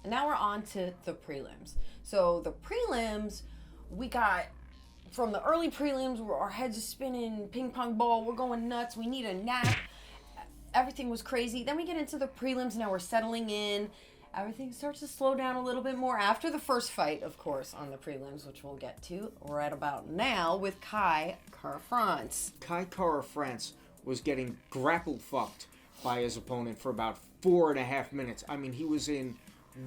And now we're on to the prelims. So the prelims, we got from the early prelims where our heads are spinning, ping pong ball, we're going nuts, we need a nap. Everything was crazy. Then we get into the prelims, now we're settling in. Everything starts to slow down a little bit more after the first fight, of course, on the prelims, which we'll get to right about now with KaraFrance. KaraFrance was getting grapple fucked by his opponent for about 4.5 minutes. I mean, he was in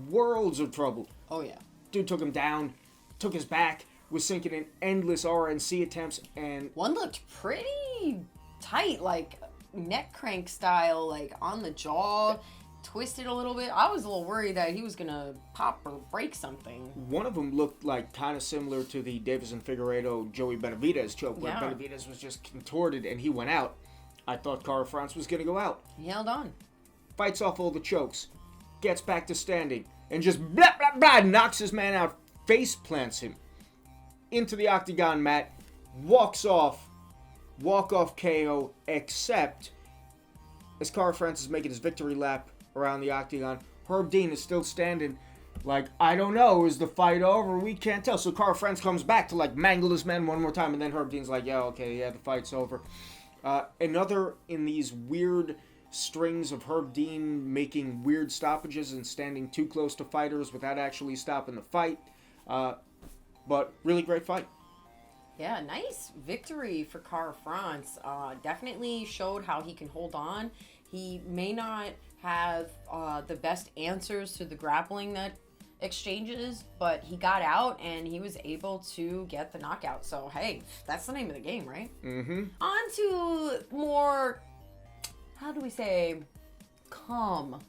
worlds of trouble. Oh, yeah. Dude took him down, took his back, was sinking in endless RNC attempts, and... One looked pretty tight, like neck crank style, like on the jaw, twisted a little bit. I was a little worried that he was going to pop or break something. One of them looked like kind of similar to the Davison Figueiredo Joey Benavidez choke, where Benavidez was just contorted and he went out. I thought KaraFrance was going to go out. He held on. Fights off all the chokes, gets back to standing, and just blah, blah, blah, knocks his man out, face plants him into the octagon mat, walks off, walk-off KO, except as KaraFrance is making his victory lap around the octagon, Herb Dean is still standing like, I don't know, is the fight over? We can't tell. So KaraFrance comes back to like mangle his man one more time, and then Herb Dean's like, yeah, okay, yeah, the fight's over. Another in these weird strings of Herb Dean making weird stoppages and standing too close to fighters without actually stopping the fight. But really great fight. Yeah, nice victory for KaraFrance. Definitely showed how he can hold on. He may not have the best answers to the grappling that exchanges, but he got out and he was able to get the knockout. So, hey, that's the name of the game, right? Mm-hmm. On to more, how do we say, calm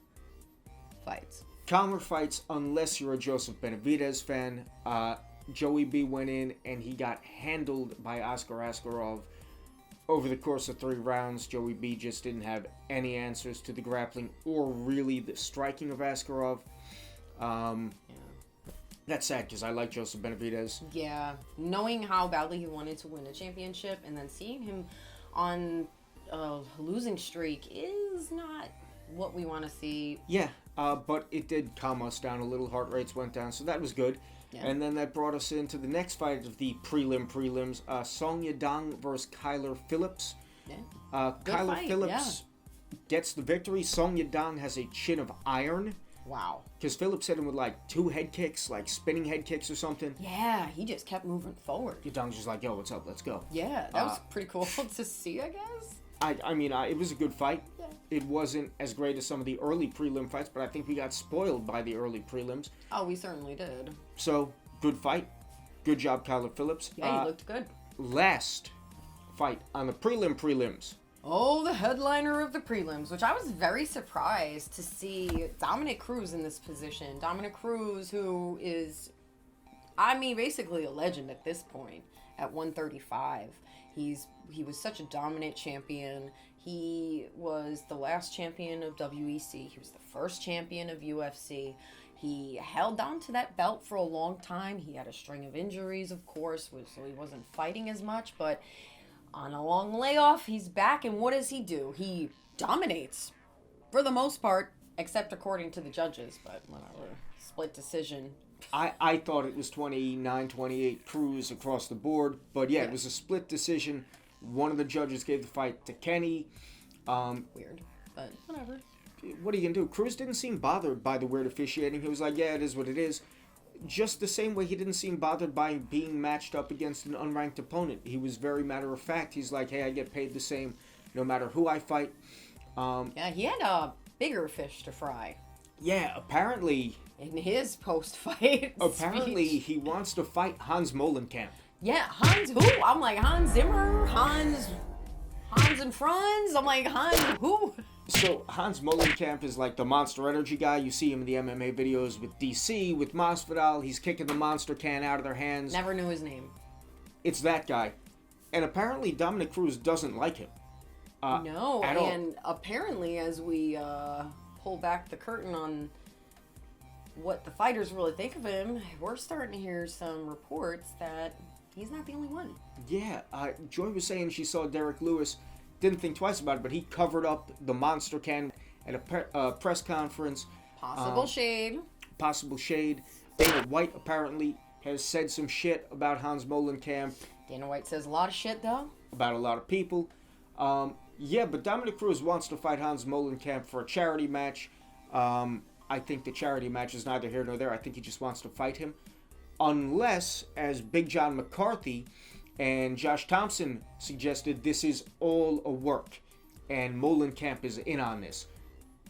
fights. Calmer fights unless you're a Joseph Benavidez fan. Joey B went in and he got handled by Askarov. Over the course of 3 rounds, Joey B just didn't have any answers to the grappling or really the striking of Askarov. That's sad because I like Joseph Benavidez. Yeah, knowing how badly he wanted to win a championship and then seeing him on a losing streak is not what we want to see. Yeah, but it did calm us down a little. Heart rates went down, so that was good. Yeah. And then that brought us into the next fight of the prelims. Song Yadong versus Kyler Phillips. Yeah. Kyler Phillips gets the victory. Song Yadong has a chin of iron. Wow. Because Phillips hit him with like 2 head kicks, like spinning head kicks or something. Yeah, he just kept moving forward. Yadong's just like, yo, what's up? Let's go. Yeah, that was pretty cool to see, I guess. I mean, it was a good fight. Yeah. It wasn't as great as some of the early prelim fights, but I think we got spoiled by the early prelims. Oh, we certainly did. So, good fight. Good job, Kyler Phillips. Yeah, he looked good. Last fight on the prelims. Oh, the headliner of the prelims, which I was very surprised to see Dominick Cruz in this position. Dominick Cruz, who is, I mean, basically a legend at this point at 135. He was such a dominant champion. He was the last champion of WEC. He was the first champion of UFC. He held on to that belt for a long time. He had a string of injuries, of course, so he wasn't fighting as much. But on a long layoff, he's back, and what does he do? He dominates, for the most part, except according to the judges. But whatever, split decision. I thought it was 29-28 Cruz across the board, but yeah, it was a split decision. One of the judges gave the fight to Kenny. Weird, but whatever. What are you going to do? Cruz didn't seem bothered by the weird officiating. He was like, yeah, it is what it is. Just the same way he didn't seem bothered by being matched up against an unranked opponent. He was very matter of fact. He's like, hey, I get paid the same no matter who I fight. Yeah, he had bigger fish to fry. Yeah, apparently... In his post-fight apparently, speech. he wants to fight Hans Molenkamp. Yeah, Hans who? I'm like, Hans Zimmer? Hans and Franz? I'm like, Hans who? So, Hans Molenkamp is like the Monster Energy guy. You see him in the MMA videos with DC, with Masvidal. He's kicking the monster can out of their hands. Never knew his name. It's that guy. And apparently, Dominick Cruz doesn't like him. No, at and all. Apparently, as we pull back the curtain on what the fighters really think of him, we're starting to hear some reports that he's not the only one. Yeah, Joy was saying she saw Derek Lewis, didn't think twice about it, but he covered up the monster can at a press conference. Possible shade. possible shade. Dana White apparently has said some shit about Hans Molenkamp. Dana White says a lot of shit, though. About a lot of people. Yeah, but Dominick Cruz wants to fight Hans Molenkamp for a charity match. I think the charity match is neither here nor there. I think he just wants to fight him. Unless, as Big John McCarthy and Josh Thompson suggested, this is all a work. And Molenkamp is in on this.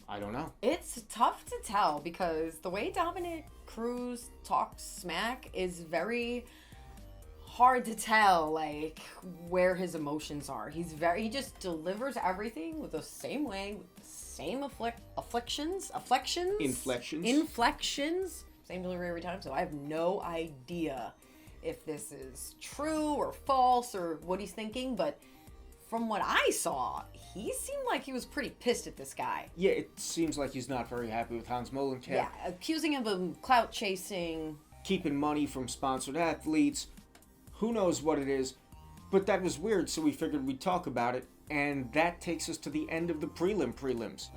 I don't know. It's tough to tell because the way Dominick Cruz talks smack is very hard to tell, like, where his emotions are. He just delivers everything with the same way, with the same inflections, same delivery every time. So I have no idea if this is true or false or what he's thinking, but from what I saw, he seemed like he was pretty pissed at this guy. Yeah, it seems like he's not very happy with Hans Molenkamp. Yeah, accusing him of clout chasing. Keeping money from sponsored athletes. Who knows what it is. But that was weird, so we figured we'd talk about it. And that takes us to the end of the prelims.